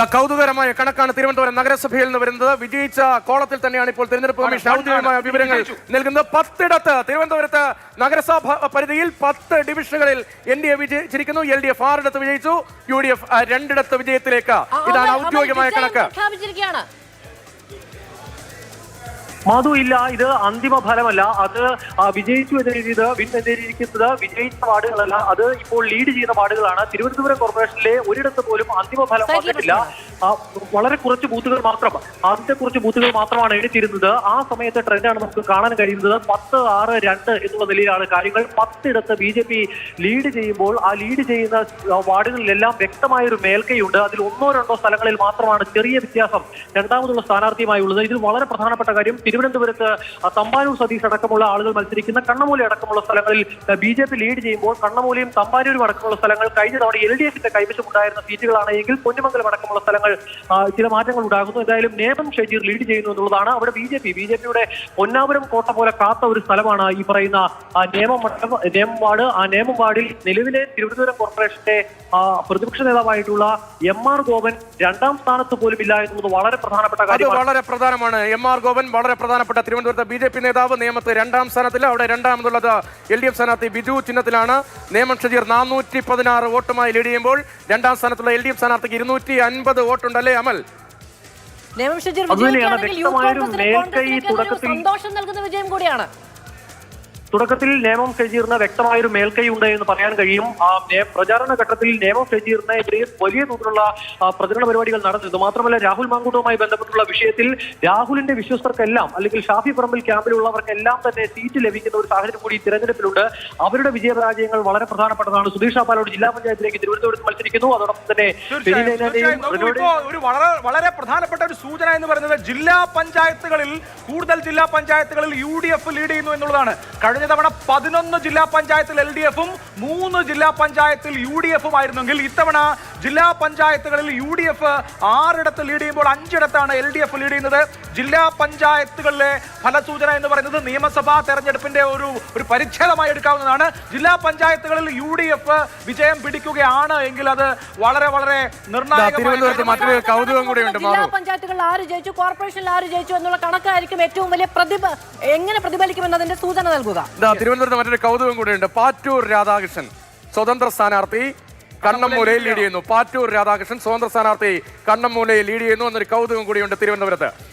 കൗതുകരമായ കണക്കാണ് തിരുവനന്തപുരം നഗരസഭയിൽ നിന്ന് വരുന്നത്. വിജയിച്ച കോളത്തിൽ തന്നെയാണ് ഇപ്പോൾ തെരഞ്ഞെടുപ്പ് കമ്മീഷൻ ഔദ്യോഗികമായ വിവരങ്ങൾ നൽകുന്നത്. 10 തിരുവനന്തപുരത്ത് നഗരസഭ പരിധിയിൽ 10 ഡിവിഷനുകളിൽ NDA വിജയിച്ചിരിക്കുന്നു. LDF 6 വിജയിച്ചു, UDF 2 വിജയത്തിലേക്ക്. ഇതാണ് ഔദ്യോഗികമായ കണക്ക്. മാധു, ഇല്ല, ഇത് അന്തിമ ഫലമല്ല. അത് വിജയിച്ചു എന്നെഴുതിയിരിക്കുന്നത് വിജയിച്ച വാർഡുകളല്ല, അത് ഇപ്പോൾ ലീഡ് ചെയ്യുന്ന വാർഡുകളാണ്. തിരുവനന്തപുരം കോർപ്പറേഷനിലെ ഒരിടത്ത് പോലും അന്തിമ ഫലം വന്നിട്ടില്ല. വളരെ കുറച്ച് ബൂത്തുകൾ മാത്രം, ആദ്യത്തെ കുറച്ച് ബൂത്തുകൾ മാത്രമാണ് എഴുതിയിരുന്നത്. ആ സമയത്തെ ട്രെൻഡാണ് നമുക്ക് കാണാൻ കഴിയുന്നത്. 10-6-2 എന്നുള്ള നിലയിലാണ് കാര്യങ്ങൾ. 10 BJP ലീഡ് ചെയ്യുമ്പോൾ ആ ലീഡ് ചെയ്യുന്ന വാർഡുകളിലെല്ലാം വ്യക്തമായൊരു മേൽക്കൈയുണ്ട്. അതിൽ 1-2 സ്ഥലങ്ങളിൽ മാത്രമാണ് ചെറിയ വ്യത്യാസം രണ്ടാമതുള്ള സ്ഥാനാർത്ഥിയുമായി ഉള്ളത്. ഇതിൽ വളരെ പ്രധാനപ്പെട്ട കാര്യം, തിരുവനന്തപുരത്ത് തമ്പാനൂർ സതീഷ് അടക്കമുള്ള ആളുകൾ മത്സരിക്കുന്ന കണ്ണമൂല അടക്കമുള്ള സ്ഥലങ്ങളിൽ BJP ലീഡ് ചെയ്യുമ്പോൾ കണ്ണമൂലയും തമ്പാനൂരും അടക്കമുള്ള സ്ഥലങ്ങൾ കഴിഞ്ഞ തവണ LDFന്റെ കൈവശമുണ്ടായിരുന്ന സീറ്റുകളാണ് എങ്കിൽ പൊന്നുമംഗലം അടക്കമുള്ള സ്ഥലങ്ങൾ ചില മാറ്റങ്ങൾ ഉണ്ടാകുന്നു. എന്തായാലും നേമം ഷജീർ ലീഡ് ചെയ്യുന്നു എന്നുള്ളതാണ്. അവിടെ BJPയുടെ പൊന്നാപുരം കോട്ട പോലെ കാത്ത ഒരു സ്ഥലമാണ് ഈ പറയുന്ന നേമം വാർഡ്. ആ നേമം വാർഡിൽ നിലവിലെ തിരുവനന്തപുരം കോർപ്പറേഷന്റെ പ്രതിപക്ഷ നേതാവായിട്ടുള്ള MR ഗോപൻ 2ാം സ്ഥാനത്ത് പോലും ഇല്ല എന്നുള്ളത് വളരെ പ്രധാനപ്പെട്ട കാര്യമാണ്. വളരെ പ്രധാനമാണ്. MR ഗോപൻ വളരെ പ്രധാനപ്പെട്ട തിരുവനന്തപുരത്തെ BJP നേതാവ്. നേമത്ത് 2ാം സ്ഥാനത്തില്ല. അവിടെ രണ്ടാമതുള്ളത് LDF സ്ഥാനാർത്ഥി ബിജു ചിഹ്നത്തിലാണ്. നേമം ഷജീർ 416 വോട്ടുമായി ലീഡ് ചെയ്യുമ്പോൾ 2ാം സ്ഥാനത്തുള്ള LDF സ്ഥാനാർത്ഥിക്ക് 250 വോട്ടുണ്ടല്ലേ അമൽ? സന്തോഷം നൽകുന്ന വിജയം കൂടിയാണ്. തുടക്കത്തിൽ നേമം ഷജീറിന് വ്യക്തമായൊരു മേൽക്കൈ ഉണ്ട് എന്ന് പറയാൻ കഴിയും. പ്രചാരണ ഘട്ടത്തിൽ നേമം ഷജീറിനെതിരെ വലിയ തോതിലുള്ള പ്രചരണ പരിപാടികൾ നടന്നിരുന്നു. മാത്രമല്ല, രാഹുൽ മാങ്കൂട്ടവുമായി ബന്ധപ്പെട്ടുള്ള വിഷയത്തിൽ രാഹുലിന്റെ വിശ്വസ്തർക്കെല്ലാം, അല്ലെങ്കിൽ ഷാഫി പറമ്പിൽ ക്യാമ്പിലുള്ളവർക്കെല്ലാം തന്നെ സീറ്റ് ലഭിക്കുന്ന ഒരു സാഹചര്യം കൂടി തിരഞ്ഞെടുപ്പിലുണ്ട്. അവരുടെ വിജയപരാജയങ്ങൾ വളരെ പ്രധാനപ്പെട്ടതാണ്. സുധീഷ് പാലോട് ജില്ലാ പഞ്ചായത്തിലേക്ക് തിരുവനന്തപുരത്ത് മത്സരിക്കുന്നു. അതോടൊപ്പം തന്നെ ഒരു വളരെ പ്രധാനപ്പെട്ട ഒരു സൂചന എന്ന് പറയുന്നത്, ജില്ലാ പഞ്ചായത്തുകളിൽ കൂടുതൽ ജില്ലാ പഞ്ചായത്തുകളിൽ UDF ലീഡ് ചെയ്യുന്നു എന്നുള്ളതാണ്. കഴിഞ്ഞ തവണ 11 ജില്ലാ പഞ്ചായത്തിൽ LDFും 3 ജില്ലാ പഞ്ചായത്തിൽ UDFും ആയിരുന്നെങ്കിൽ ഇത്തവണ ജില്ലാ പഞ്ചായത്തുകളിൽ UDF 6 ലീഡ് ചെയ്യുമ്പോൾ 5 LDF ലീഡ് ചെയ്യുന്നത്. ജില്ലാ പഞ്ചായത്തുകളിലെ ഫലസൂചന എന്ന് പറയുന്നത് നിയമസഭാ തെരഞ്ഞെടുപ്പിന്റെ ഒരു പരിച്ഛേദമായി എടുക്കാവുന്നതാണ്. ജില്ലാ പഞ്ചായത്തുകളിൽ UDF വിജയം പിടിക്കുകയാണ് എങ്കിൽ അത് വളരെ വളരെ നിർണായകമായ ജില്ലാ പഞ്ചായത്തുകളിൽ 6 ജയിച്ചു, കോർപ്പറേഷനിൽ 6 ജയിച്ചു എന്നുള്ള കണക്കായിരിക്കും ഏറ്റവും വലിയ എങ്ങനെ പ്രതിഫലിക്കുമെന്നതിന്റെ സൂചന നൽകുക. തിരുവനന്തപുരത്ത് മറ്റൊരു കൗതുകം കൂടിയുണ്ട്. പാറ്റൂർ രാധാകൃഷ്ണൻ സ്വതന്ത്ര സ്ഥാനാർത്ഥി കണ്ണമ്മൂലയിൽ ലീഡ് ചെയ്യുന്നു. പാറ്റൂർ രാധാകൃഷ്ണൻ സ്വതന്ത്ര സ്ഥാനാർത്ഥി കണ്ണമ്മൂലയിൽ ലീഡ് ചെയ്യുന്നു എന്നൊരു കൗതുകം കൂടിയുണ്ട് തിരുവനന്തപുരത്ത്.